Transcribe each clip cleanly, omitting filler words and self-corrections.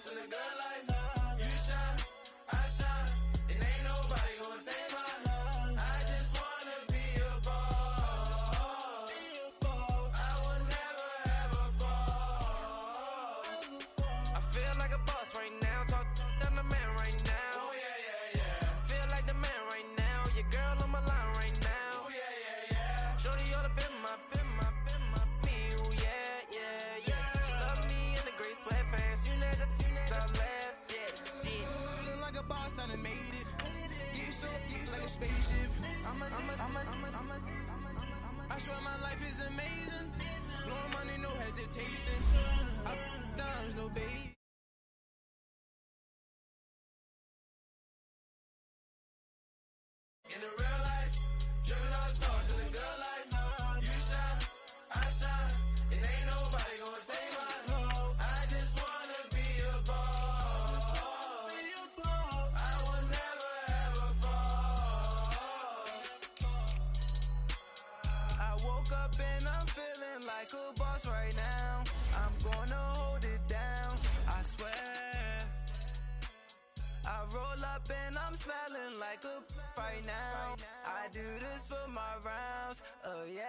sauce and a good life. You shine, I shine, and ain't nobody gonna take mine. I just wanna be a boss. I will never ever fall. I feel like a boss right now. Talk to the man right now. Oh yeah, yeah, yeah. Feel like the man right now. Your girl on my line right now. Oh yeah, yeah, yeah. Shorty oughta been my me. Oh yeah, yeah, yeah. She love me in the gray sweatpants. You never left, yeah, did. Feeling like a boss, I done made it. Get so like a spaceship. I swear my life is amazing. Blowing money, no hesitation. Up, downs, no baby. In the real life, dripping on sauce in the good life. You shine, I shine, and ain't nobody gonna take mine. I just wanna be a boss. I will never ever fall. I woke up and I'm feeling like a boss right now. I'm gonna hold it down, I swear. I roll up and I'm smelling like a right now. I do this for my rounds, oh yeah.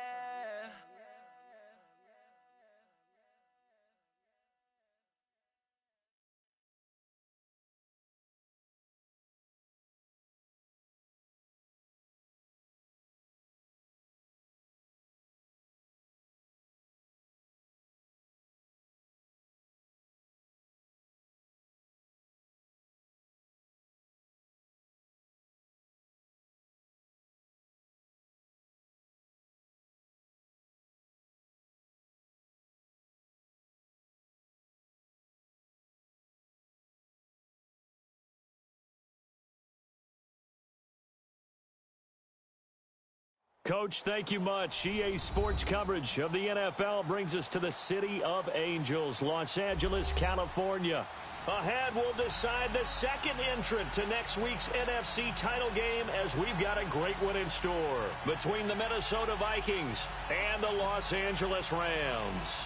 Coach, thank you much. EA Sports coverage of the NFL brings us to the City of Angels, Los Angeles, California. Ahead, we'll decide the second entrant to next week's NFC title game as we've got a great one in store between the Minnesota Vikings and the Los Angeles Rams.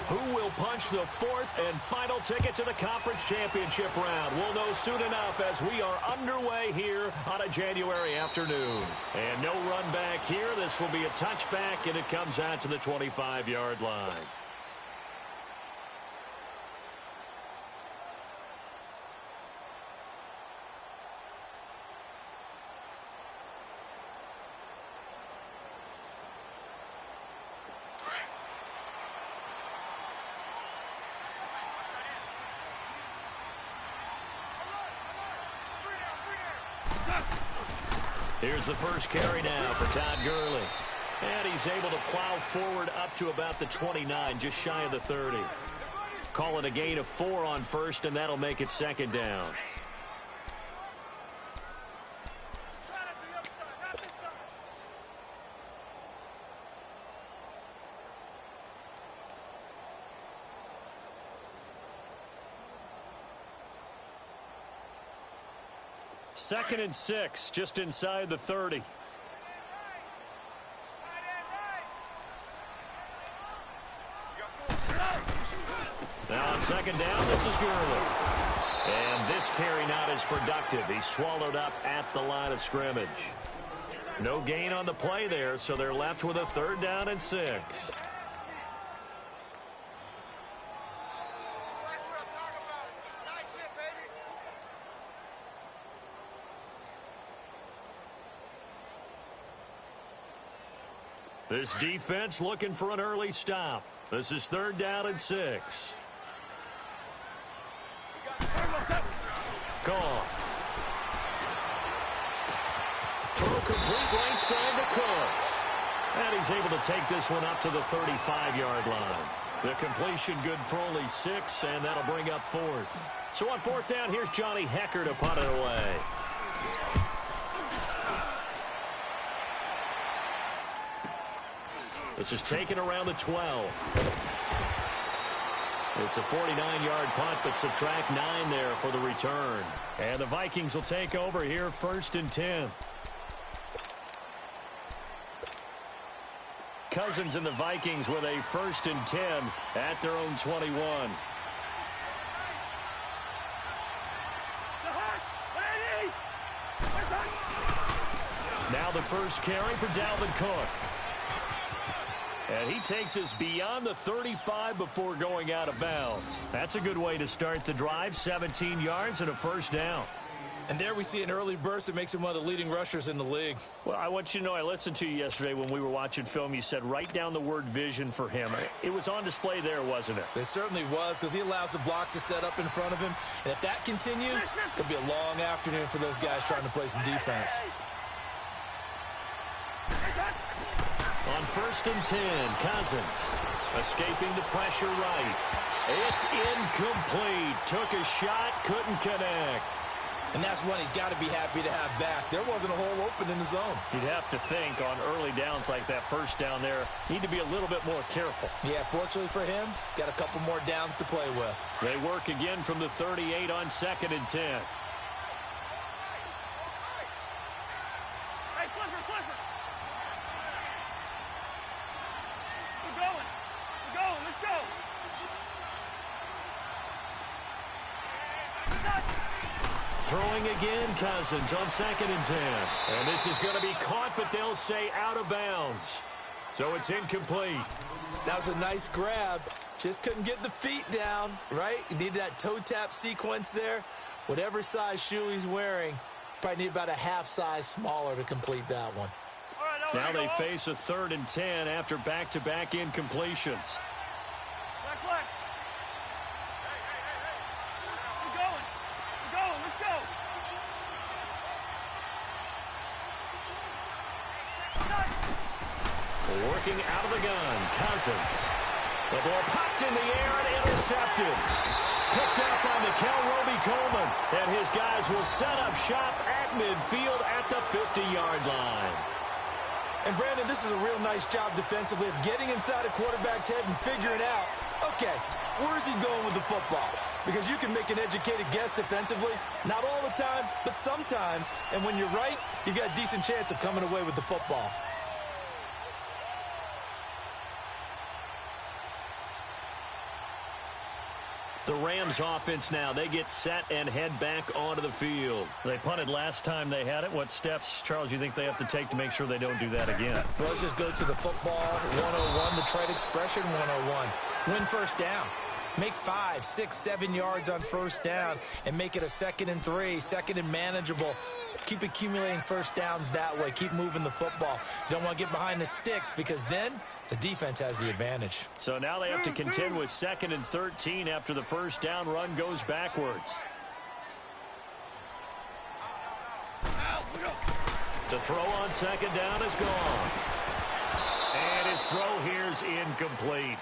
Who will punch the fourth and final ticket to the conference championship round? We'll know soon enough as we are underway here on a January afternoon. And no run back here. This will be a touchback, and it comes out to the 25-yard line. Here's the first carry now for Todd Gurley. And he's able to plow forward up to about the 29, just shy of the 30. Call it a gain of 4 on first, and that'll make it second down. Second and 6, just inside the 30. Now on second down, this is Gurley. And this carry not as productive. He's swallowed up at the line of scrimmage. No gain on the play there, so they're left with a third down and 6. This defense looking for an early stop. This is third down and 6. Gone. Throw complete right side to Cooks. And he's able to take this one up to the 35-yard line. The completion good for only 6, and that'll bring up fourth. So on fourth down, here's Johnny Hecker to punt it away. This is taken around the 12. It's a 49-yard punt, but subtract 9 there for the return. And the Vikings will take over here first and 10. Cousins and the Vikings with a 1st and 10 at their own 21. Now the first carry for Dalvin Cook. And he takes us beyond the 35 before going out of bounds. That's a good way to start the drive. 17 yards and a 1st down. And there we see an early burst that makes him one of the leading rushers in the league. Well, I want you to know, I listened to you yesterday when we were watching film. You said write down the word vision for him. It was on display there, wasn't it? It certainly was, because he allows the blocks to set up in front of him. And if that continues, it'll be a long afternoon for those guys trying to play some defense. On 1st and 10, Cousins escaping the pressure right. It's incomplete. Took a shot, couldn't connect. And that's one he's got to be happy to have back. There wasn't a hole open in the zone. You'd have to think on early downs like that 1st down there, need to be a little bit more careful. Yeah, fortunately for him, got a couple more downs to play with. They work again from the 38 on 2nd and 10. Throwing again, Cousins on 2nd and 10. And this is going to be caught, but they'll say out of bounds. So it's incomplete. That was a nice grab. Just couldn't get the feet down, right? You needed that toe tap sequence there. Whatever size shoe he's wearing, probably need about a half size smaller to complete that one. Now they face a 3rd and 10 after back-to-back incompletions. Working out of the gun, Cousins. The ball popped in the air and intercepted. Picked up by Mikel Roby-Coleman. And his guys will set up shop at midfield at the 50-yard line. And, Brandon, this is a real nice job defensively of getting inside a quarterback's head and figuring out, okay, where's he going with the football? Because you can make an educated guess defensively. Not all the time, but sometimes. And when you're right, you've got a decent chance of coming away with the football. The Rams offense now, they get set and head back onto the field. They punted last time they had it. What steps, Charles, you think they have to take to make sure they don't do that again? Well, let's just go to the football 101, the trade expression 101. Win 1st down. Make 5, 6, 7 yards on 1st down and make it a 2nd and 3, 2nd and manageable. Keep accumulating 1st downs that way. Keep moving the football. You don't want to get behind the sticks because then the defense has the advantage. So now they have to contend with 2nd and 13 after the 1st down run goes backwards. To throw on 2nd down is gone. And his throw here is incomplete.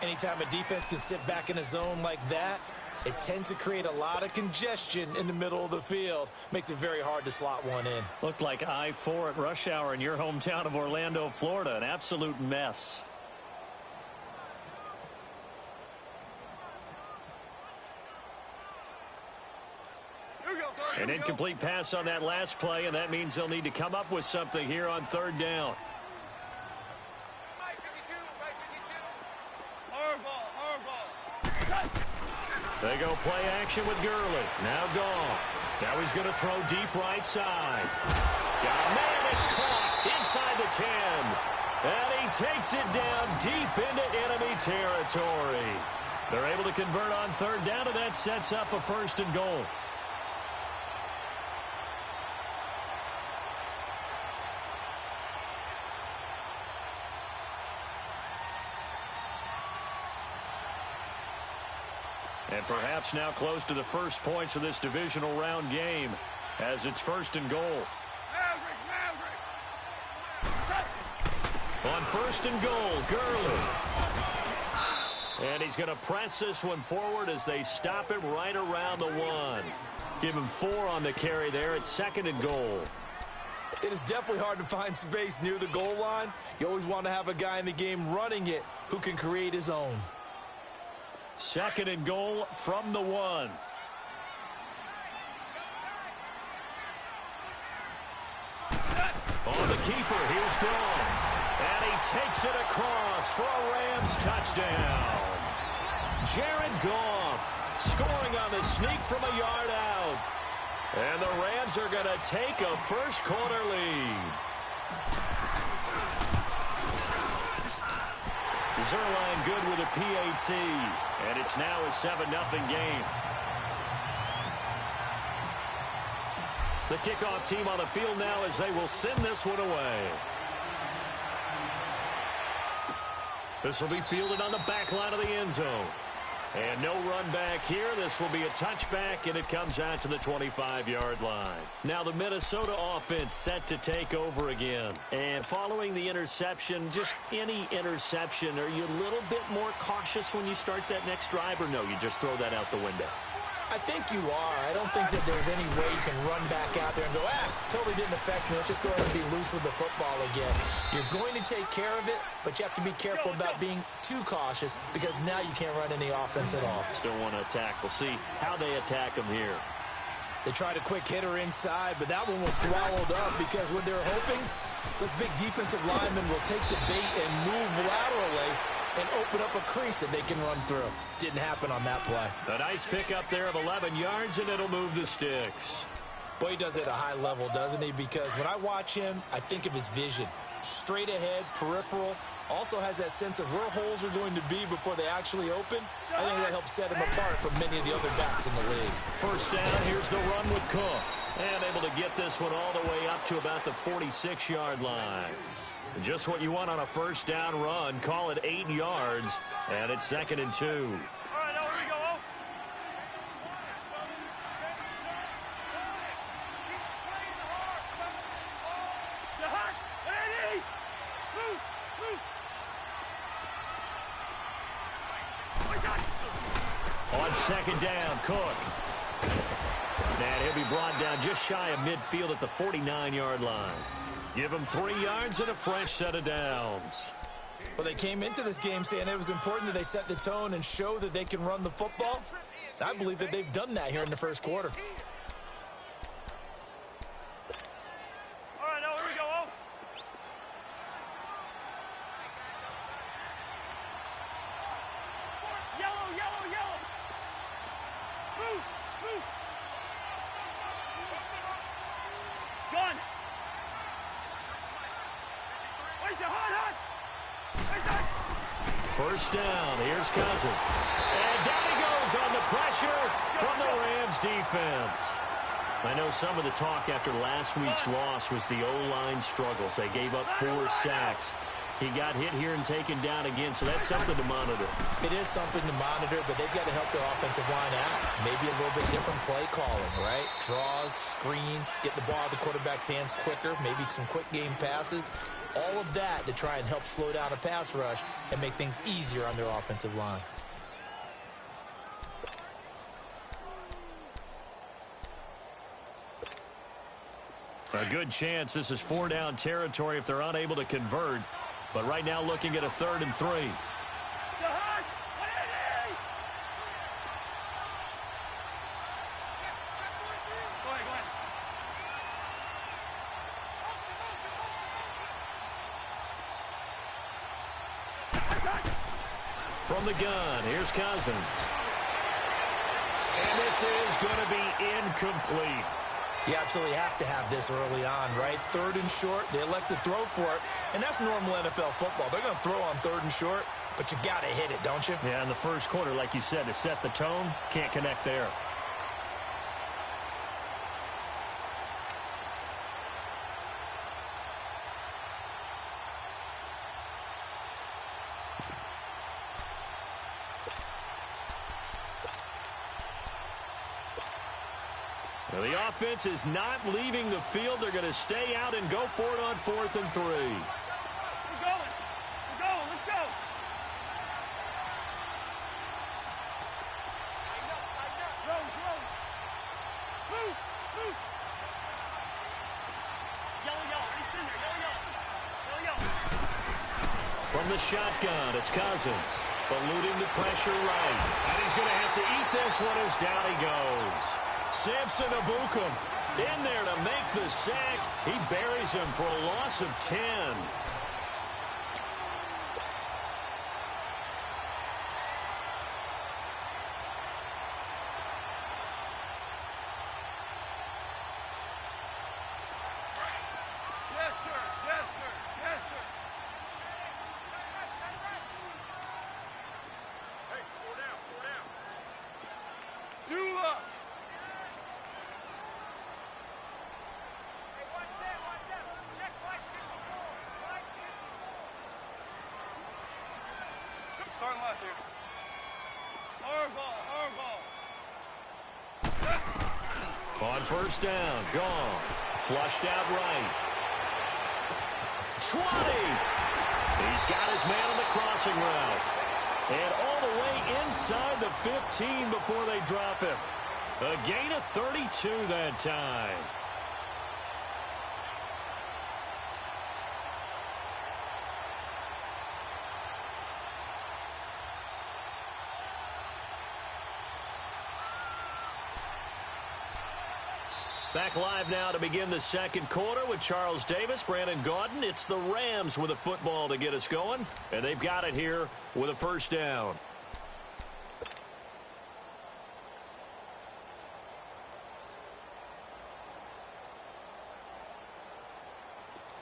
Anytime a defense can sit back in a zone like that, it tends to create a lot of congestion in the middle of the field. Makes it very hard to slot one in. Looked like I-4 at rush hour in your hometown of Orlando, Florida. An absolute mess. An incomplete pass on that last play, and that means they'll need to come up with something here on 3rd down. They go play action with Gurley. Now Goff. Now he's going to throw deep right side. Got a man, it's caught inside the 10. And he takes it down deep into enemy territory. They're able to convert on 3rd down, and that sets up a 1st and goal. And perhaps now close to the first points of this divisional round game as it's 1st and goal. On 1st and goal, Gurley. And he's going to press this one forward as they stop him right around the 1. Give him 4 on the carry there at 2nd and goal. It is definitely hard to find space near the goal line. You always want to have a guy in the game running it who can create his own. 2nd and goal from the 1. On the keeper, here's Gronk. And he takes it across for a Rams touchdown. Jared Goff scoring on the sneak from a yard out. And the Rams are going to take a first-quarter lead. Zerline good with a PAT. And it's now a 7-0 game. The kickoff team on the field now as they will send this one away. This will be fielded on the back line of the end zone. And no run back here. This will be a touchback, and it comes out to the 25-yard line. Now the Minnesota offense set to take over again. And following the interception, just any interception, are you a little bit more cautious when you start that next drive, or no, you just throw that out the window? I think you are. I don't think that there's any way you can run back out there and go, totally didn't affect me. Let's just go ahead and be loose with the football again. You're going to take care of it, but you have to be careful about being too cautious because now you can't run any offense at all. Still want to attack. We'll see how they attack them here. They tried a quick hitter inside, but that one was swallowed up because what they're hoping, those big defensive linemen will take the bait and move laterally and open up a crease that they can run through. Didn't happen on that play. A nice pickup there of 11 yards, and it'll move the sticks. Boy, he does it at a high level, doesn't he? Because when I watch him, I think of his vision. Straight ahead, peripheral. Also has that sense of where holes are going to be before they actually open. I think that helps set him apart from many of the other backs in the league. First down, here's the run with Cook. And able to get this one all the way up to about the 46-yard line. Just what you want on a first down run. Call it 8 yards, and it's 2nd and 2. All right, now here we go. On 2nd down, Cook. And he'll be brought down just shy of midfield at the 49-yard line. Give them 3 yards and a fresh set of downs. Well, they came into this game saying it was important that they set the tone and show that they can run the football. I believe that they've done that here in the first quarter. All right, now here we go. Yellow, yellow, yellow. Move, move. Gun. First down, here's Cousins. And down he goes on the pressure from the Rams defense. I know some of the talk after last week's loss was the O-line struggles. They gave up 4 sacks. He got hit here and taken down again, so that's something to monitor. It is something to monitor, but they've got to help their offensive line out. Maybe a little bit different play calling, right? Draws, screens, get the ball out of the quarterback's hands quicker, maybe some quick game passes. All of that to try and help slow down a pass rush and make things easier on their offensive line. A good chance this is 4-down territory if they're unable to convert. But right now looking at a 3rd and 3. From the gun, here's Cousins. And this is going to be incomplete. You absolutely have to have this early on, right? 3rd and short, they elect to throw for it, and that's normal NFL football. They're going to throw on 3rd and short, but you've got to hit it, don't you? Yeah, in the first quarter, like you said, to set the tone, can't connect there. Well, the offense is not leaving the field. They're going to stay out and go for it on 4th and 3. We're going. We're going. Let's go. Rose. Move. Move. Yellow, yellow. Ready, in there. Yellow, yellow. Yellow, yellow. From the shotgun, it's Cousins. Eluding the pressure right. And he's going to have to eat this one as down he goes. Samson Ebukam in there to make the sack. He buries him for a loss of 10. Starting left here. Hard ball. On first down, gone. Flushed out right. 20. He's got his man on the crossing route. And all the way inside the 15 before they drop him. A gain of 32 that time. Back live now to begin the second quarter with Charles Davis, Brandon Gaudin. It's the Rams with a football to get us going, and they've got it here with a first down.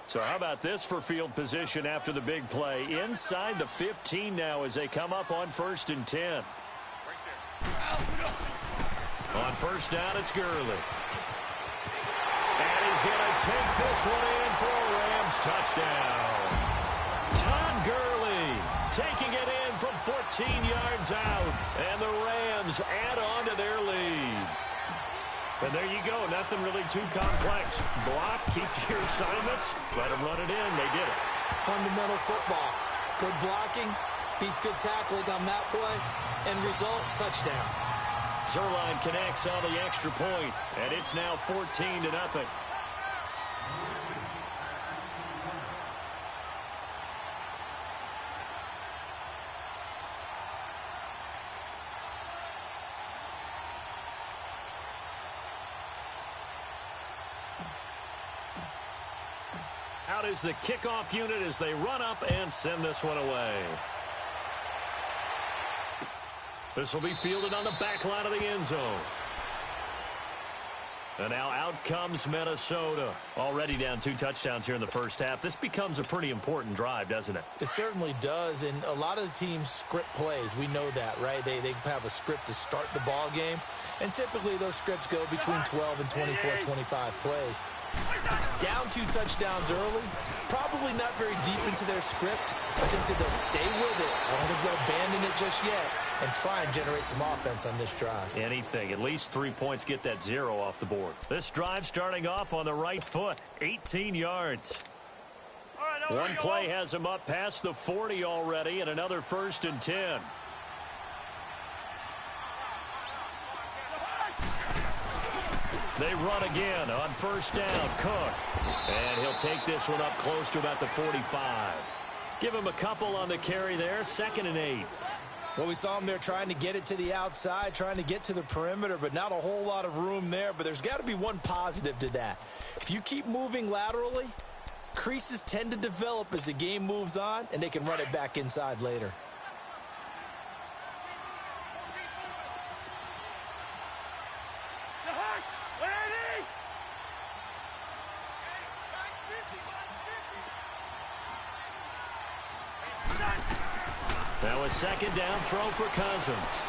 So how about this for field position after the big play? Inside the 15 now as they come up on first and 10. On first down, it's Gurley. And he's going to take this one in for a Rams touchdown. Todd Gurley taking it in from 14 yards out. And the Rams add on to their lead. And there you go. Nothing really too complex. Block, keep to your assignments, let them run it in. They did it. Fundamental football. Good blocking beats good tackling on that play. End result, touchdown. Zerline connects on the extra point, and it's now 14-0. Out is the kickoff unit as they run up and send this one away. This will be fielded on the back line of the end zone. And now out comes Minnesota. Already down 2 touchdowns here in the first half. This becomes a pretty important drive, doesn't it? It certainly does, and a lot of the teams script plays. We know that, right? They have a script to start the ball game, and typically those scripts go between 12 and 24, 25 plays. Down 2 touchdowns early, probably not very deep into their script. I think that they'll stay with it. I don't think they'll abandon it just yet and try and generate some offense on this drive. Anything. At least 3 points, get that 0 off the board. This drive starting off on the right foot. 18 yards. One play has him up past the 40 already, and another first and 10. They run again on first down. Cook. And he'll take this one up close to about the 45. Give him a couple on the carry there. 2nd and 8. Well, we saw him there trying to get it to the outside, trying to get to the perimeter, but not a whole lot of room there. But there's got to be one positive to that. If you keep moving laterally, creases tend to develop as the game moves on, and they can run it back inside later. Now a second down throw for Cousins.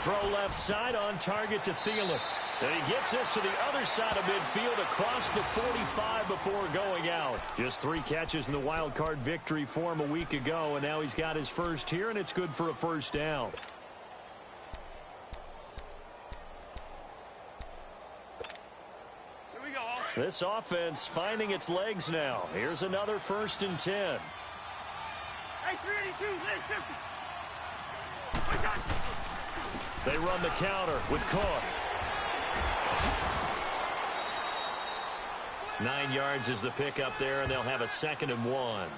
Throw left side on target to Thielen. And he gets this to the other side of midfield across the 45 before going out. Just 3 catches in the wild card victory for him a week ago, and now he's got his first here, and it's good for a first down. Here we go. This offense finding its legs now. Here's another first and 10. Hey, 382, late 50. They run the counter with Cook. 9 yards is the pickup there, and they'll have a 2nd and 1.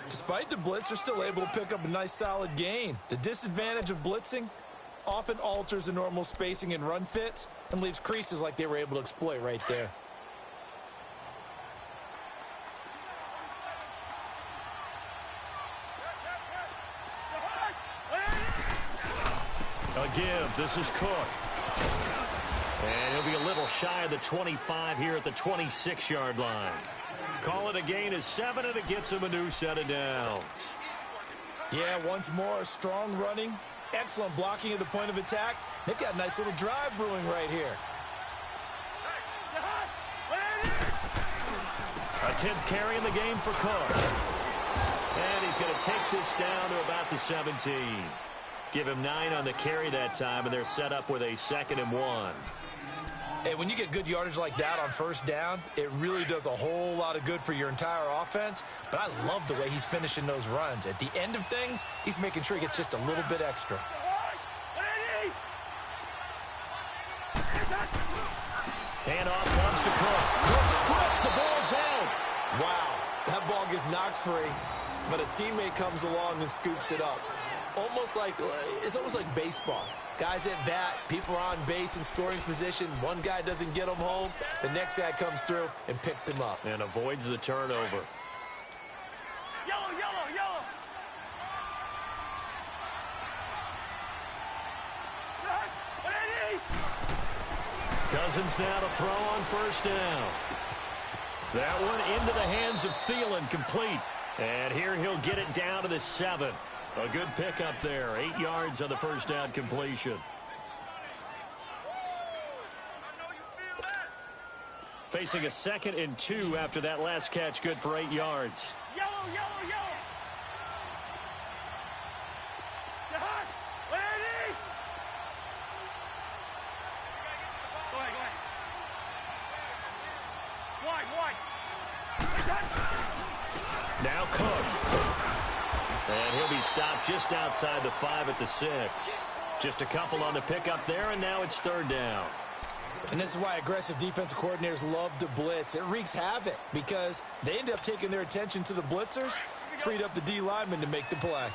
Despite the blitz, they're still able to pick up a nice solid gain. The disadvantage of blitzing often alters the normal spacing and run fits and leaves creases like they were able to exploit right there. A give. This is Cook. And he'll be a little shy of the 25 here at the 26-yard line. Call it a gain of 7, and it gets him a new set of downs. Yeah, once more, strong running, excellent blocking at the point of attack. They've got a nice little drive brewing right here. A 10th carry in the game for Cook. And he's going to take this down to about the 17. Give him 9 on the carry that time, and they're set up with a 2nd and 1. Hey, when you get good yardage like that on first down, it really does a whole lot of good for your entire offense. But I love the way he's finishing those runs. At the end of things, he's making sure he gets just a little bit extra. Handoff comes to Cook. Cook stripped. The ball's out. Wow, that ball gets knocked free, but a teammate comes along and scoops it up. It's almost like baseball. Guys at bat, people are on base in scoring position. One guy doesn't get him home. The next guy comes through and picks him up. And avoids the turnover. Yellow, yellow, yellow. Cousins now to throw on first down. That one into the hands of Thielen, complete. And here he'll get it down to the 7. A good pickup there. 8 yards on the first down completion. Facing a 2nd and 2 after that last catch, good for 8 yards. Yellow, yellow, yellow. Jahan, ready? Go ahead, go ahead. Wide. Now Cook. And he'll be stopped just outside the 5 at the 6. Just a couple on the pickup there, and now it's 3rd down. And this is why aggressive defensive coordinators love to blitz. It wreaks havoc because they end up taking their attention to the blitzers, freed up the D lineman to make the play.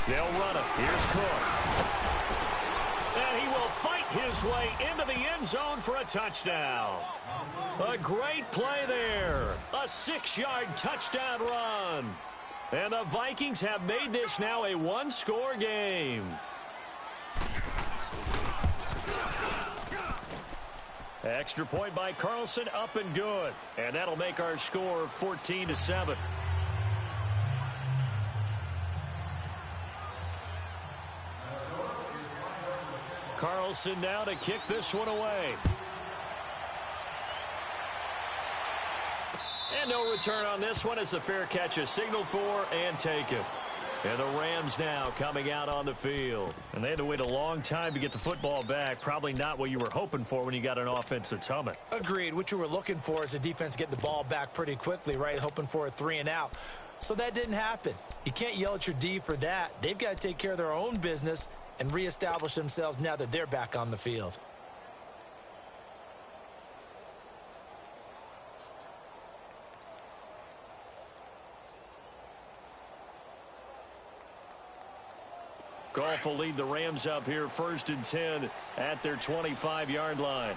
They'll run it. Here's Cook. And he will fight his way into the end zone for a touchdown. A great play there. A 6-yard touchdown run. And the Vikings have made this now a 1-score game. Extra point by Carlson, up and good. And that'll make our score 14-7. Carlson now to kick this one away. And no return on this one as the fair catch is signaled for and taken. And the Rams now coming out on the field. And they had to wait a long time to get the football back. Probably not what you were hoping for when you got an offense that's humming. Agreed. What you were looking for is the defense getting the ball back pretty quickly, right? Hoping for a 3 and out. So that didn't happen. You can't yell at your D for that. They've got to take care of their own business and reestablish themselves now that they're back on the field. Goff will lead the Rams up here 1st and 10 at their 25-yard line.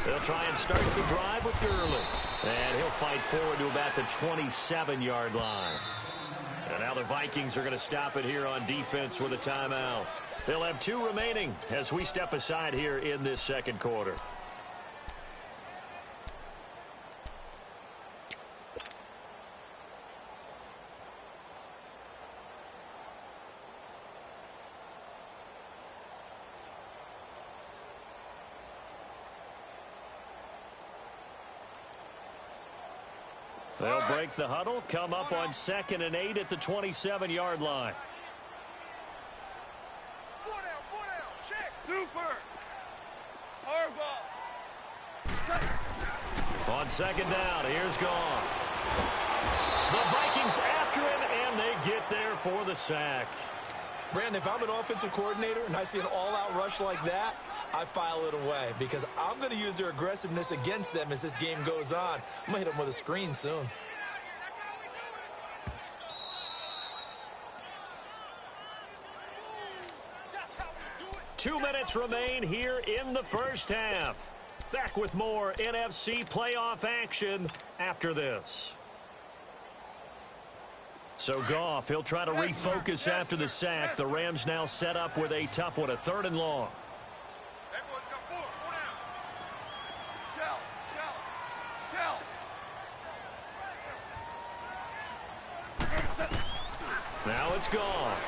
They'll try and start the drive with Gurley. And he'll fight forward to about the 27-yard line. And now the Vikings are going to stop it here on defense with a timeout. They'll have 2 remaining as we step aside here in this 2nd quarter. They'll break the huddle, come up on 2nd and 8 at the 27-yard line. 4 down, check. Super. Hard ball. On 2nd down, here's Goff. The Vikings after him, and they get there for the sack. Brandon, if I'm an offensive coordinator and I see an all-out rush like that, I file it away because I'm going to use their aggressiveness against them as this game goes on. I'm going to hit them with a screen soon. Two minutes remain here in the first half. Back with more NFC playoff action after this. So Goff, he'll try to refocus after the sack. The Rams now set up with a tough one, a 3rd and long. Now it's Goff.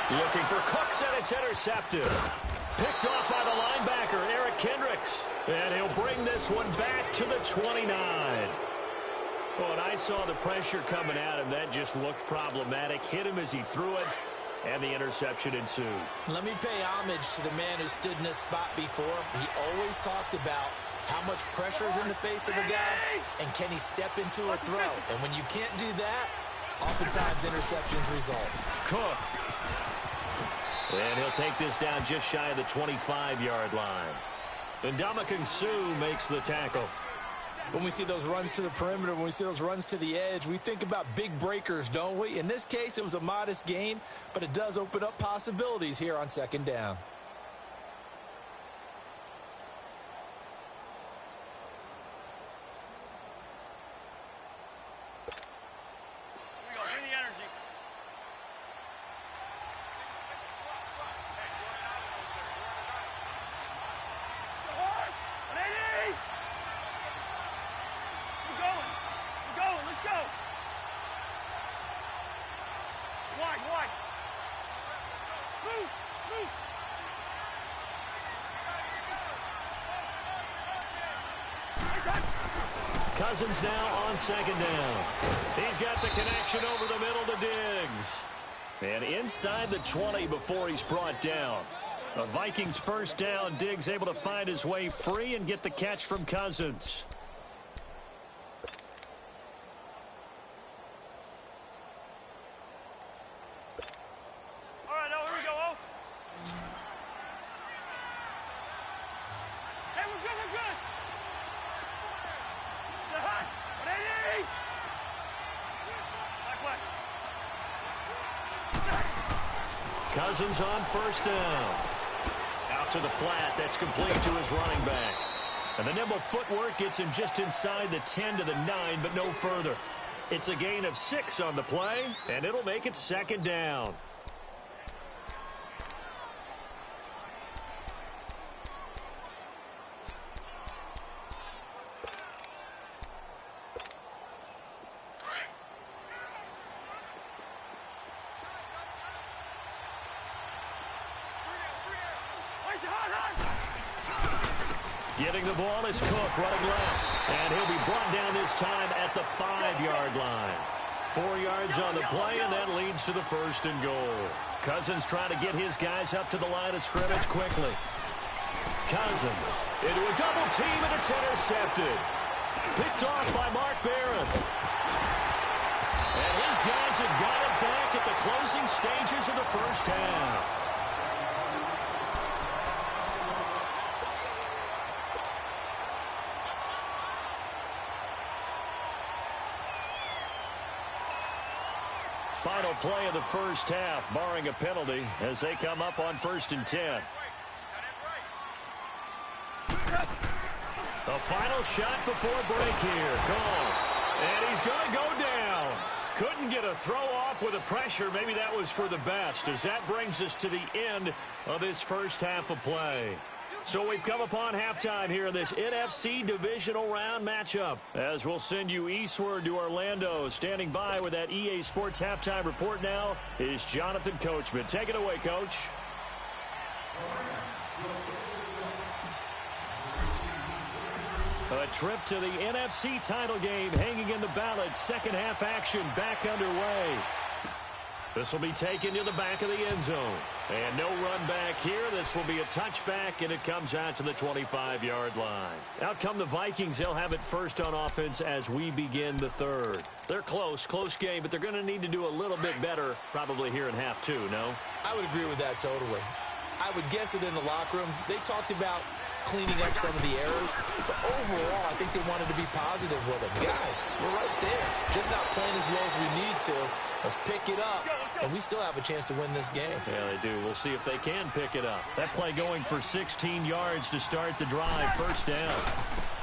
Looking for Cooks, and it's intercepted. Picked off by the linebacker, Eric Kendricks. And he'll bring this one back to the 29. Well, and I saw the pressure coming at him. That just looked problematic. Hit him as he threw it, and the interception ensued. Let me pay homage to the man who stood in this spot before. He always talked about how much pressure is in the face of a guy, and can he step into a throw? And when you can't do that, oftentimes interceptions result. Cook. And he'll take this down just shy of the 25-yard line. And Ndamukong Suh makes the tackle. When we see those runs to the perimeter, when we see those runs to the edge, we think about big breakers, don't we? In this case, it was a modest gain, but it does open up possibilities here on second down. Cousins now on second down. He's got the connection over the middle to Diggs. And inside the 20 before he's brought down. The Vikings first down. Diggs able to find his way free and get the catch from Cousins. All right, here we go. Hey, we're good, we're good. Cousins on first down. Out to the flat. That's complete to his running back. And the nimble footwork gets him just inside the 10 to the 9, but no further. It's a gain of 6 on the play, and it'll make it second down. Getting the ball is Cook running left. And he'll be brought down this time at the 5-yard line. 4 yards on the play, and that leads to the first and goal. Cousins trying to get his guys up to the line of scrimmage quickly. Cousins into a double team, and it's intercepted. Picked off by Mark Barron. And his guys have got it back at the closing stages of the first half. Final play of the first half, barring a penalty, as they come up on 1st and 10. The final shot before break here. Goff. And he's going to go down. Couldn't get a throw off with the pressure. Maybe that was for the best, as that brings us to the end of this first half of play. So we've come upon halftime here in this NFC divisional round matchup, as we'll send you eastward to Orlando. Standing by with that EA Sports halftime report now is Jonathan Coachman. Take it away, Coach. A trip to the NFC title game hanging in the balance. Second half action back underway. This will be taken to the back of the end zone. And no run back here. This will be a touchback, and it comes out to the 25-yard line. Out come the Vikings. They'll have it first on offense as we begin the third. They're close game, but they're going to need to do a little bit better probably here in half two, no? I would agree with that totally. I would guess it in the locker room. They talked about cleaning up some of the errors, but overall, I think they wanted to be positive with them. Guys, we're right there. Just not playing as well as we need to. Let's pick it up, and we still have a chance to win this game. Yeah, they do. We'll see if they can pick it up. That play going for 16 yards to start the drive. First down.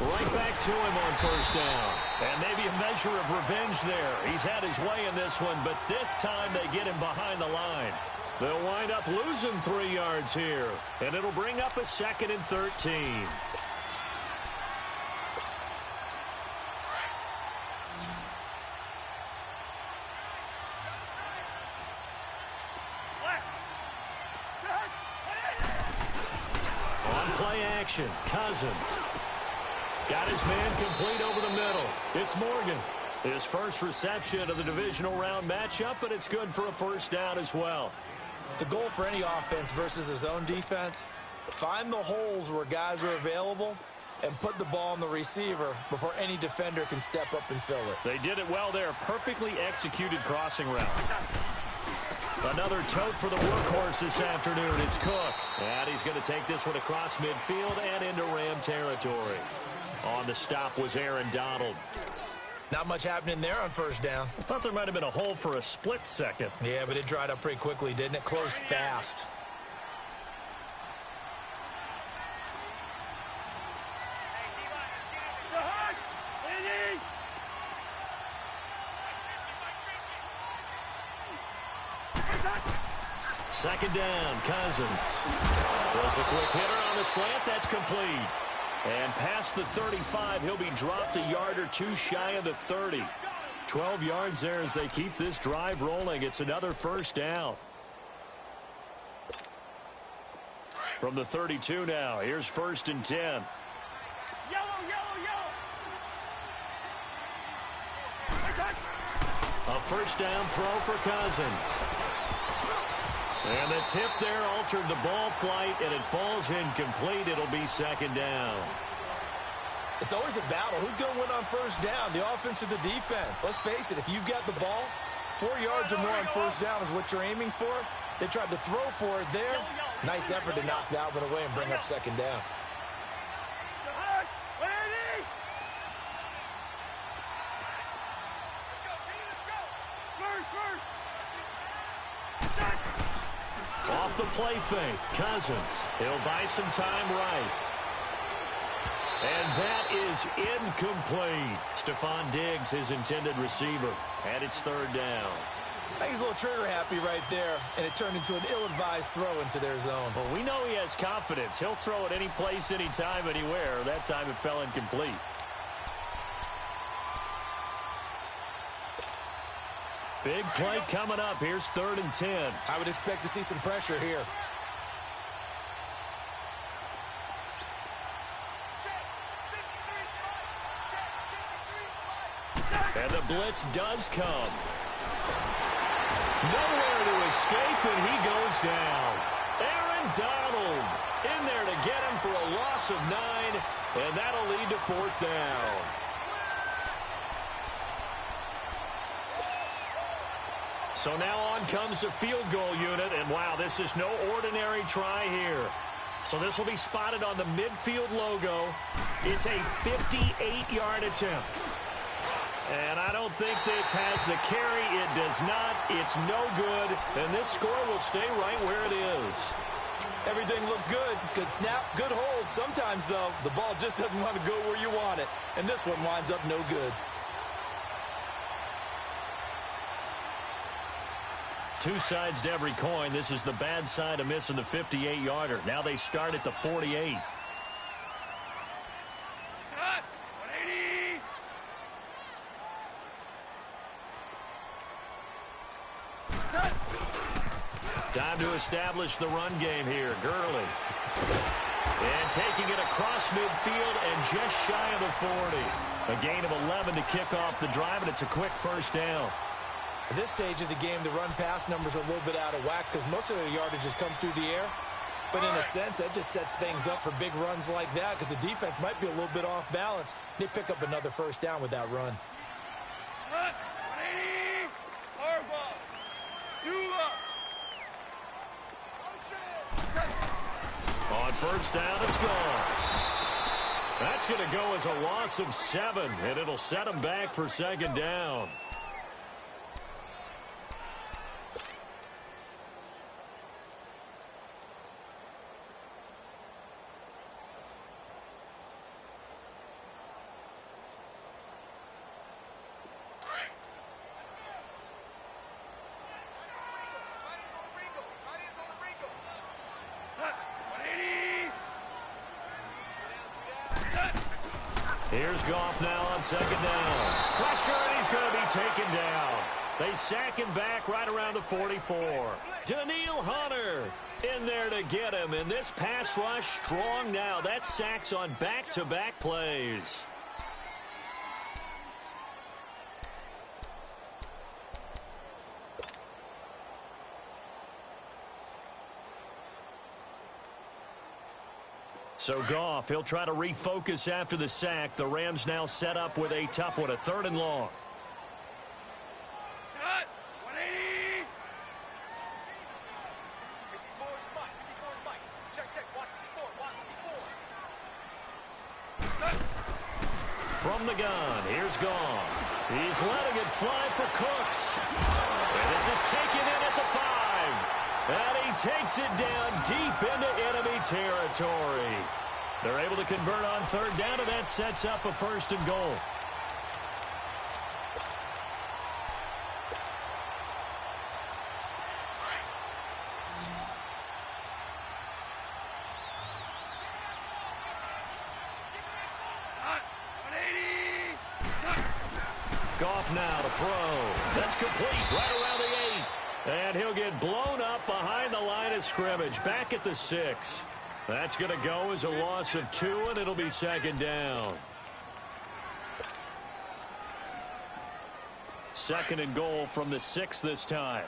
Right back to him on first down. And maybe a measure of revenge there. He's had his way in this one, but this time they get him behind the line. They'll wind up losing 3 yards here, and it'll bring up a 2nd and 13. On play action, Cousins. Got his man complete over the middle. It's Morgan. His first reception of the divisional round matchup, but it's good for a first down as well. The goal for any offense versus his own defense, find the holes where guys are available and put the ball on the receiver before any defender can step up and fill it. They did it well there. Perfectly executed crossing route. Another tote for the workhorse this afternoon. It's Cook. And he's going to take this one across midfield and into Ram territory. On the stop was Aaron Donald. Not much happening there on first down. I thought there might have been a hole for a split second. Yeah, but it dried up pretty quickly, didn't it? Closed fast. Second down, Cousins. Throws a quick hitter on the slant. That's complete. And past the 35, he'll be dropped a yard or two shy of the 30. 12 yards there as they keep this drive rolling. It's another first down. From the 32 now, here's 1st and 10. Yellow, yellow, yellow. A first down throw for Cousins. And the tip there altered the ball flight, and it falls incomplete. It'll be second down. It's always a battle. Who's going to win on first down, the offense or the defense? Let's face it, if you've got the ball, 4 yards or more on first down is what you're aiming for. They tried to throw for it there. Nice effort to knock that one away and bring up second down. Off the play fake, Cousins. He'll buy some time right. And that is incomplete. Stephon Diggs, his intended receiver. And it's third down. I think he's a little trigger happy right there, and it turned into an ill-advised throw into their zone. Well, we know he has confidence. He'll throw it any place, anytime, anywhere. That time it fell incomplete. Big play coming up. Here's 3rd and 10. I would expect to see some pressure here. And the blitz does come. Nowhere to escape, and he goes down. Aaron Donald in there to get him for a loss of 9, and that'll lead to 4th down. So now on comes the field goal unit, and wow, this is no ordinary try here. So this will be spotted on the midfield logo. It's a 58-yard attempt. And I don't think this has the carry. It does not. It's no good. And this score will stay right where it is. Everything looked good. Good snap, good hold. Sometimes, though, the ball just doesn't want to go where you want it. And this one winds up no good. Two sides to every coin. This is the bad side of missing the 58-yarder. Now they start at the 48. Time to establish the run game here. Gurley. And taking it across midfield and just shy of the 40. A gain of 11 to kick off the drive, and it's a quick first down. At this stage of the game, the run-pass numbers are a little bit out of whack because most of the yardage has come through the air. But in a sense, that just sets things up for big runs like that because the defense might be a little bit off balance. They pick up another first down with that run. On first down, it's gone. That's going to go as a loss of 7, and it'll set them back for second down. Here's Goff now on second down. Pressure, and he's going to be taken down. They sack him back right around the 44. Daniil Hunter in there to get him. And this pass rush strong now. That sacks on back-to-back plays. So Goff, he'll try to refocus after the sack. The Rams now set up with a tough one, a 3rd and long. Cut! 180! Check, watch 54. From the gun, here's Goff. He's letting it fly for Cooks. And this is taken in at the 5. And he takes it down deep into enemy territory. They're able to convert on 3rd down, and that sets up a 1st and goal. Goff now to throw. That's complete right around the 8. And he'll get blown up behind the line of scrimmage. Back at the 6. That's going to go as a loss of 2, and it'll be 2nd down. 2nd and goal from the 6 this time.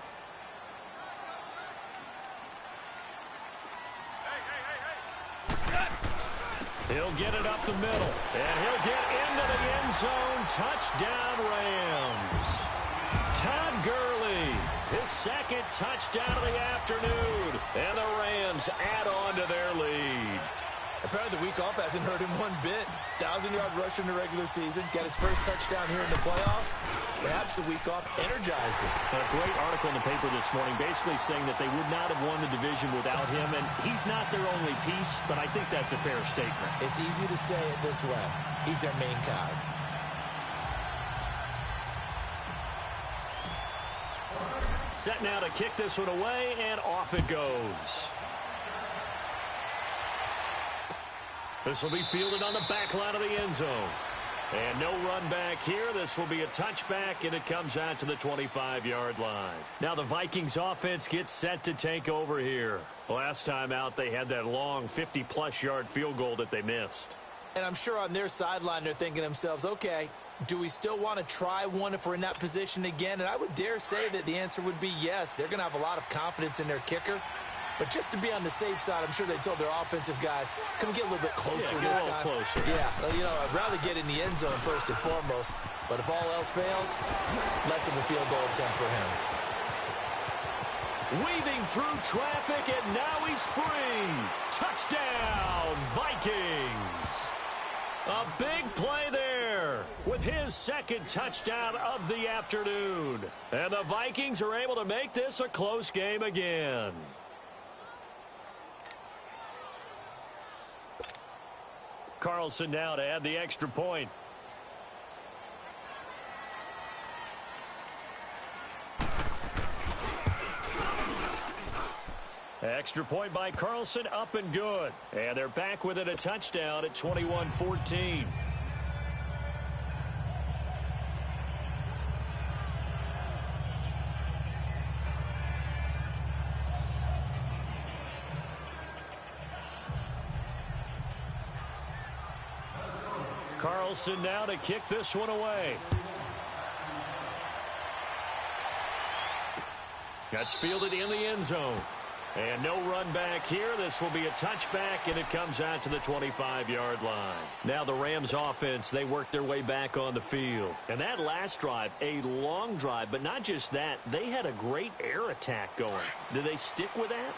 He'll get it up the middle, and he'll get into the end zone. Touchdown, Rams. Todd Gurley, his 2nd touchdown of the afternoon, and the Rams add on to their lead. Apparently the week off hasn't hurt him one bit. 1,000-yard rush in the regular season, got his first touchdown here in the playoffs. Perhaps the week off energized him. A great article in the paper this morning basically saying that they would not have won the division without him, and he's not their only piece, but I think that's a fair statement. It's easy to say it this way. He's their main cog. Set now to kick this one away, and off it goes. This will be fielded on the back line of the end zone. And no run back here. This will be a touchback, and it comes out to the 25-yard line. Now the Vikings offense gets set to take over here. Last time out, they had that long 50-plus yard field goal that they missed. And I'm sure on their sideline they're thinking to themselves, okay, do we still want to try one if we're in that position again? And I would dare say that the answer would be yes. They're going to have a lot of confidence in their kicker. But just to be on the safe side, I'm sure they told their offensive guys, can we get a little bit closer this time? Closer. Yeah, you know, I'd rather get in the end zone first and foremost. But if all else fails, less of a field goal attempt for him. Weaving through traffic, and now he's free. Touchdown, Vikings. A big play there with his 2nd touchdown of the afternoon. And the Vikings are able to make this a close game again. Carlson now to add the extra point. Extra point by Carlson, up and good. And they're back within a touchdown at 21-14. Carlson now to kick this one away. That's fielded in the end zone. And no run back here. This will be a touchback, and it comes out to the 25-yard line. Now the Rams offense, they work their way back on the field. And that last drive, a long drive, but not just that. They had a great air attack going. Do they stick with that?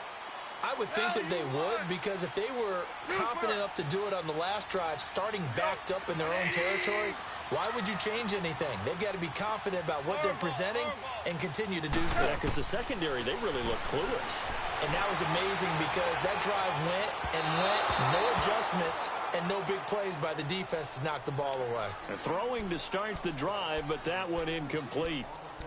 I would think that they would, because if they were confident enough to do it on the last drive, starting backed up in their own territory, why would you change anything? They've got to be confident about what they're presenting and continue to do so. Yeah, because the secondary, they really look clueless. And that was amazing because that drive went and went, no adjustments, and no big plays by the defense to knock the ball away. Throwing to start the drive, but that one incomplete.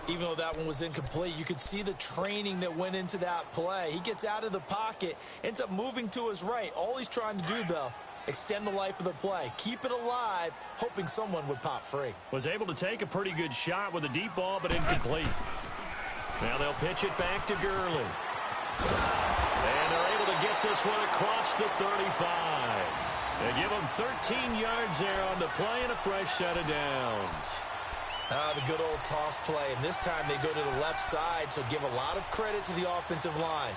Even though that one was incomplete, you could see the training that went into that play. He gets out of the pocket, ends up moving to his right. All he's trying to do, though, Extend the life of the play. Keep it alive, hoping someone would pop free. Was able to take a pretty good shot with a deep ball, but incomplete. Now they'll pitch it back to Gurley. And they're able to get this one across the 35. They give him 13 yards there on the play and a fresh set of downs. The good old toss play, and this time they go to the left side, so give a lot of credit to the offensive line.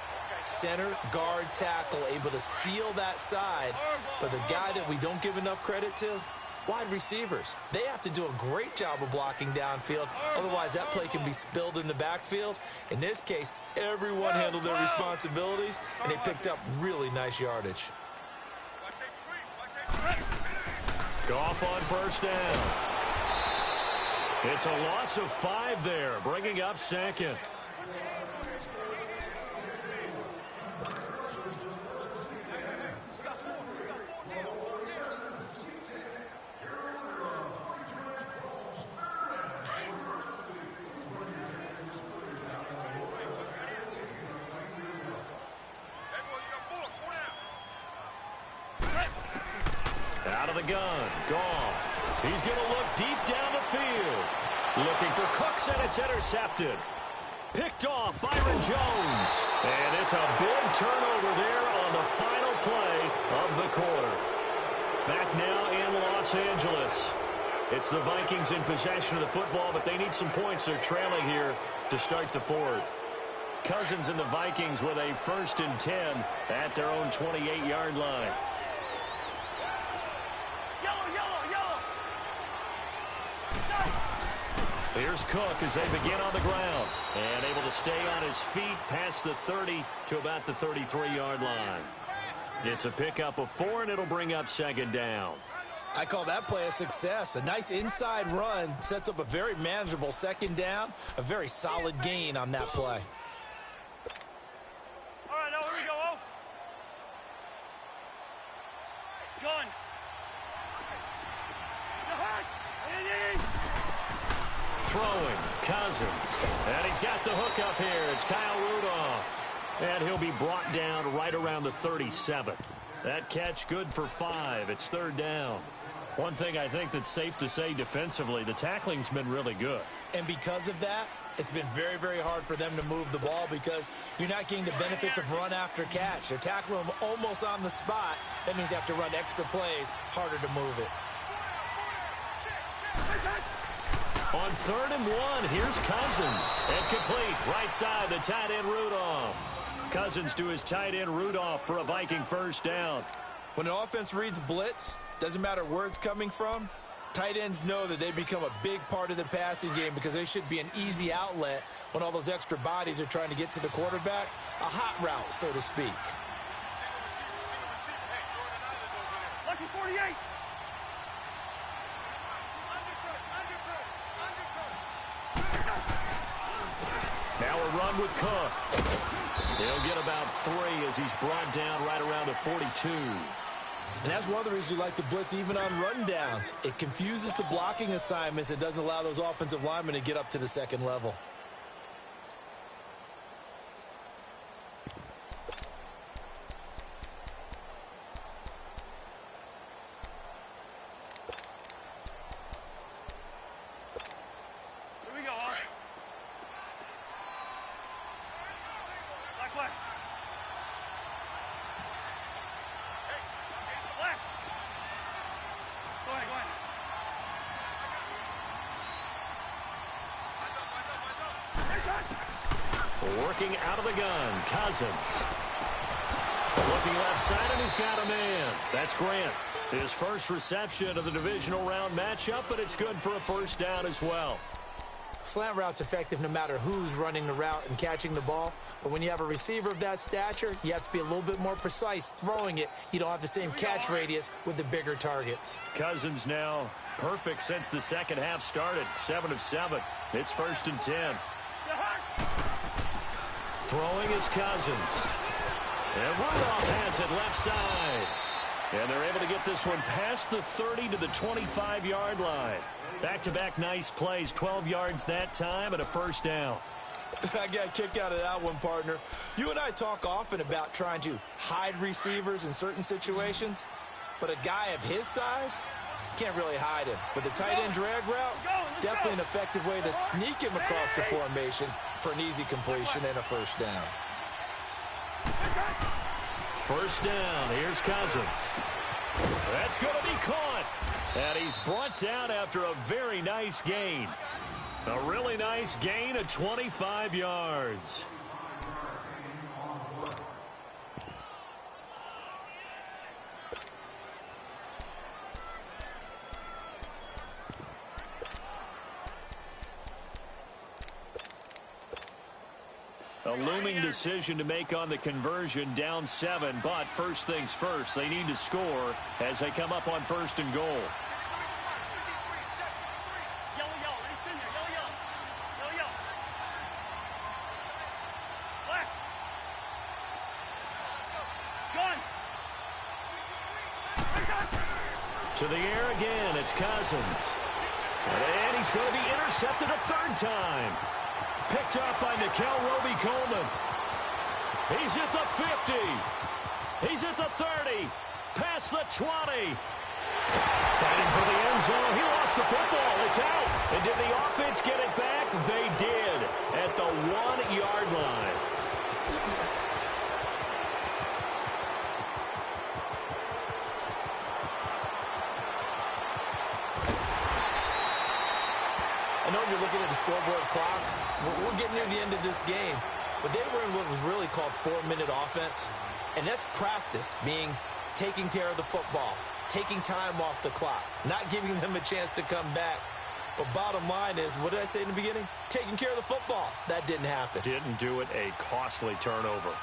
Center, guard, tackle, able to seal that side. But the guy that we don't give enough credit to, wide receivers. They have to do a great job of blocking downfield. Otherwise, that play can be spilled in the backfield. In this case, everyone handled their responsibilities, and they picked up really nice yardage. Goff on first down. It's a loss of 5 there, bringing up second. Out of the gun, Goff. He's going to look deep down the field. Looking for Cooks, and it's intercepted. Picked off Byron Jones. And it's a big turnover there on the final play of the quarter. Back now in Los Angeles. It's the Vikings in possession of the football, but they need some points. They're trailing here to start the fourth. Cousins and the Vikings with a 1st and 10 at their own 28-yard line. Here's Cook as they begin on the ground. And able to stay on his feet past the 30 to about the 33-yard line. It's a pickup of 4, and it'll bring up second down. I call that play a success. A nice inside run sets up a very manageable second down. A very solid gain on that play. All right, now here we go. Gun. Throwing, Cousins. And he's got the hook up here. It's Kyle Rudolph. And he'll be brought down right around the 37. That catch good for 5. It's 3rd down. One thing I think that's safe to say defensively, the tackling's been really good. And because of that, it's been very, very hard for them to move the ball because you're not getting the benefits of run after catch. They're tackling them almost on the spot. That means you have to run extra plays, harder to move it. On 3rd and 1, here's Cousins. And complete, right side, the tight end Rudolph. Cousins to his tight end Rudolph for a Viking 1st down. When an offense reads blitz, doesn't matter where it's coming from, tight ends know that they become a big part of the passing game because they should be an easy outlet when all those extra bodies are trying to get to the quarterback. A hot route, so to speak. Lucky 48. Now a run with Cook. He'll get about 3 as he's brought down right around the 42. And that's one of the reasons you like to blitz even on rundowns. It confuses the blocking assignments and doesn't allow those offensive linemen to get up to the second level. Here we go, huh? Black, black. Black. Go ahead, go ahead. Working out of the gun, Cousins. Looking left side, and he's got a man. That's Grant. His first reception of the divisional round matchup, but it's good for a 1st down as well. Slant route's effective no matter who's running the route and catching the ball. But when you have a receiver of that stature, you have to be a little bit more precise throwing it. You don't have the same catch radius with the bigger targets. Cousins now perfect since the second half started. 7 of 7. It's 1st and 10. Throwing is Cousins. And Rudolph has it left side. And they're able to get this one past the 30 to the 25-yard line. Back-to-back nice plays, 12 yards that time and a 1st down. I got a kick out of that one, partner. You and I talk often about trying to hide receivers in certain situations. But a guy of his size can't really hide him. But the tight end drag route, definitely an effective way to sneak him across the formation for an easy completion and a first down. First down, here's Cousins. That's going to be caught. And he's brought down after a very nice gain. A really nice gain of 25 yards. A looming decision to make on the conversion, down 7, but first things first, they need to score as they come up on first and goal. To the air again, it's Cousins. And he's going to be intercepted a third time. Picked up by Nikel Roby-Coleman. He's at the 50. He's at the 30. Past the 20. Fighting for the end zone. He lost the football. It's out. And did the offense get it back? They did. At the 1-yard line. I know you're looking at the scoreboard clock. We're getting near the end of this game. But they were in what was really called 4-minute offense. And that's practice, meaning taking care of the football, taking time off the clock, not giving them a chance to come back. But bottom line is, what did I say in the beginning? Taking care of the football. That didn't happen. Didn't do it. A costly turnover.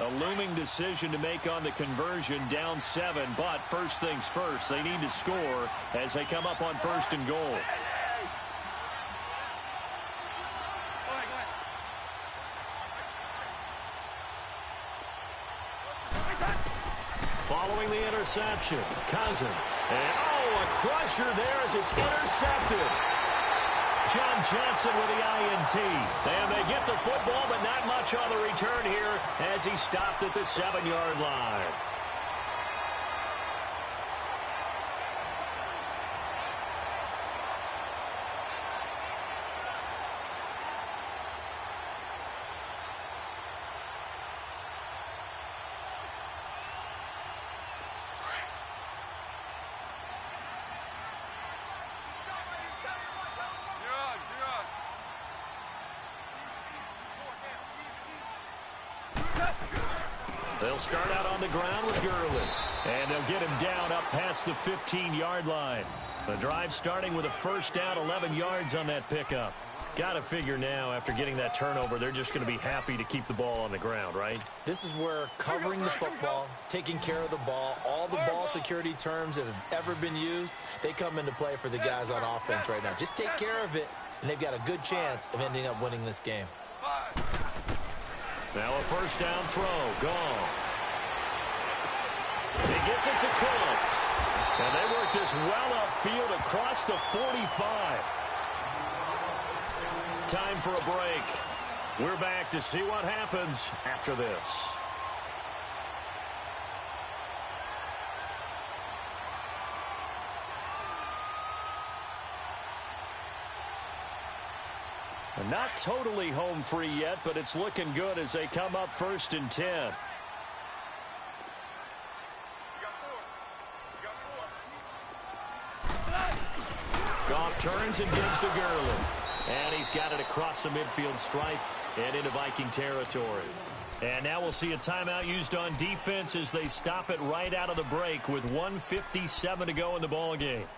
A looming decision to make on the conversion, down 7, but first things first, they need to score as they come up on first and goal. Following the interception, Cousins. And, a crusher there as it's intercepted. John Johnson with the INT. And they get the football, but not much on the return here as he stopped at the 7-yard line. They'll start out on the ground with Gurley. And they'll get him down up past the 15-yard line. The drive starting with a first down, 11 yards on that pickup. Got to figure now, after getting that turnover, they're just going to be happy to keep the ball on the ground, right? This is where covering the football, taking care of the ball, all the ball security terms that have ever been used, they come into play for the guys on offense right now. Just take care of it, and they've got a good chance of ending up winning this game. Now a first down throw. Gone. He gets it to Cooks. And they work this well upfield across the 45. Time for a break. We're back to see what happens after this. Not totally home free yet, but it's looking good as they come up first and 10. Goff turns and gives to Gurley. And he's got it across the midfield stripe and into Viking territory. And now we'll see a timeout used on defense as they stop it right out of the break with 1:57 to go in the ball game.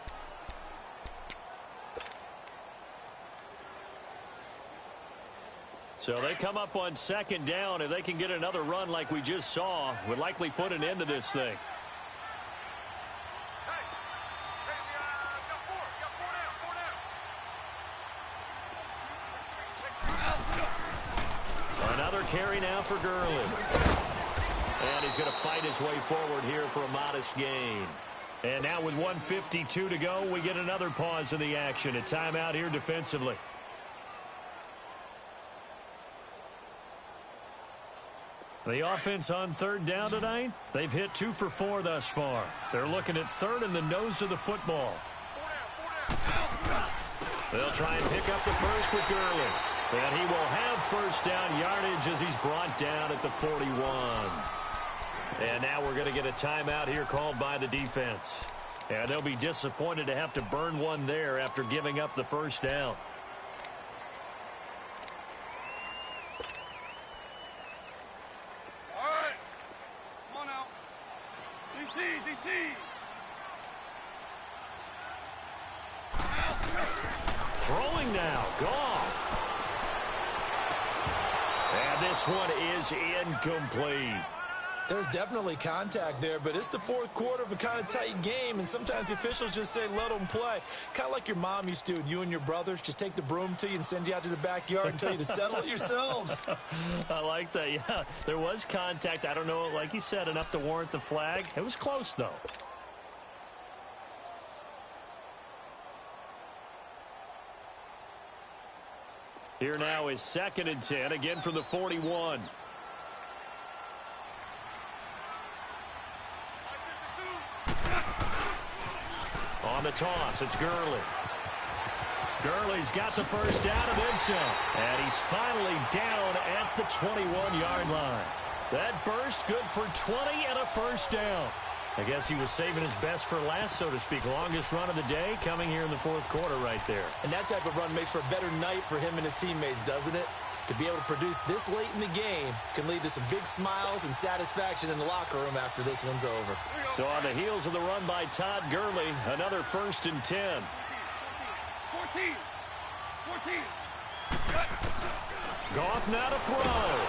So they come up on second down. If they can get another run like we just saw, would likely put an end to this thing. Another carry now for Gurley. And he's going to fight his way forward here for a modest gain. And now with 1:52 to go, we get another pause in the action. A timeout here defensively. The offense on third down tonight, they've hit 2 for 4 thus far. They're looking at third in the nose of the football. They'll try and pick up the first with Gurley. And he will have first down yardage as he's brought down at the 41. And now we're going to get a timeout here called by the defense. And they'll be disappointed to have to burn one there after giving up the first down. All right. Come on now. DC. Throwing now, Goff. And this one is incomplete. There's definitely contact there, but it's the fourth quarter of a kind of tight game, and sometimes the officials just say, let them play. Kind of like your mom used to with you and your brothers. Just take the broom to you and send you out to the backyard and tell you to settle it yourselves. I like that, yeah. There was contact. I don't know, like you said, enough to warrant the flag. It was close, though. Here now is 2nd and 10, again from the 41. On the toss, it's Gurley. Gurley's got the first down and then some. And he's finally down at the 21-yard line. That burst good for 20 and a first down. I guess he was saving his best for last, so to speak. Longest run of the day coming here in the fourth quarter right there. And that type of run makes for a better night for him and his teammates, doesn't it? To be able to produce this late in the game can lead to some big smiles and satisfaction in the locker room after this one's over. So on the heels of the run by Todd Gurley, another 1st and 10. 14. Goff now to throw.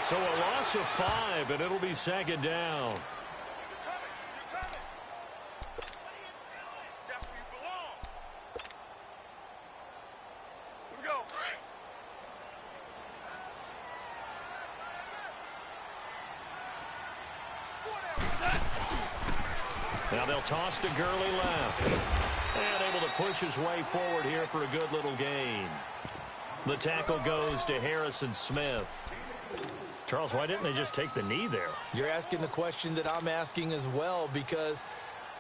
So a loss of 5, and it'll be 2nd down. You're coming. That's where you belong. Here we go. Now they'll toss to Gurley left. And able to push his way forward here for a good little gain. The tackle goes to Harrison Smith. Charles, why didn't they just take the knee there? You're asking the question that I'm asking as well, because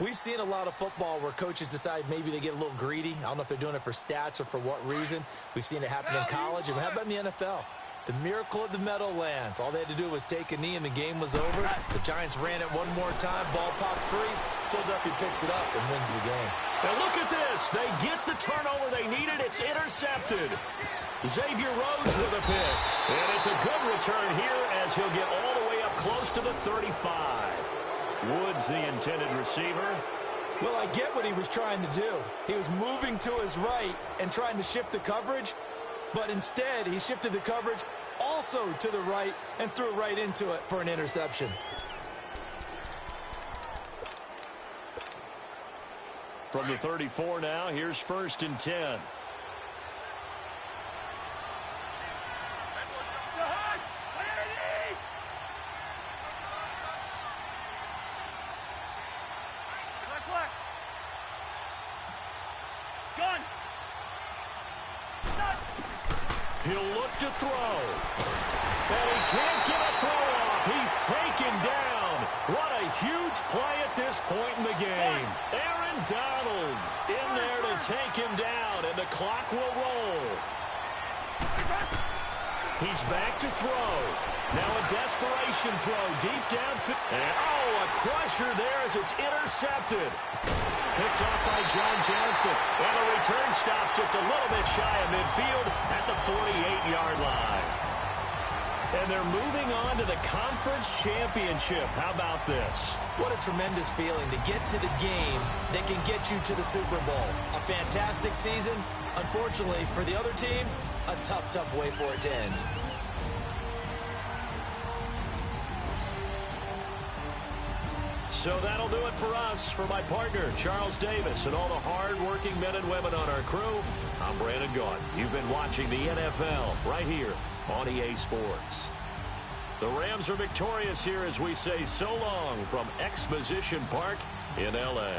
we've seen a lot of football where coaches decide maybe they get a little greedy. I don't know if they're doing it for stats or for what reason. We've seen it happen in college, and how about in the NFL? The miracle at the Meadowlands. All they had to do was take a knee, and the game was over. The Giants ran it one more time. Ball popped free. Philadelphia picks it up and wins the game. Now look at this. They get the turnover they needed. It's intercepted. Xavier Rhodes with a pick. And it's a good return here as he'll get all the way up close to the 35. Woods, the intended receiver. Well, I get what he was trying to do. He was moving to his right and trying to shift the coverage, but instead he shifted the coverage also to the right and threw right into it for an interception. From the 34 now, here's 1st and 10. He'll look to throw. And he can't get a throw off. He's taken down. What a huge play at this point in the game. Aaron Donald in there to take him down, and the clock will roll. He's back to throw. Now a desperation throw deep downfield. And a crusher there as it's intercepted. Picked off by John Johnson. And the return stops just a little bit shy of midfield at the 48-yard line. And they're moving on to the conference championship. How about this? What a tremendous feeling to get to the game that can get you to the Super Bowl. A fantastic season. Unfortunately, for the other team, a tough, tough way for it to end. So that'll do it for us. For my partner, Charles Davis, and all the hard-working men and women on our crew, I'm Brandon Gaudin. You've been watching the NFL right here on EA Sports. The Rams are victorious here as we say so long from Exposition Park in L.A.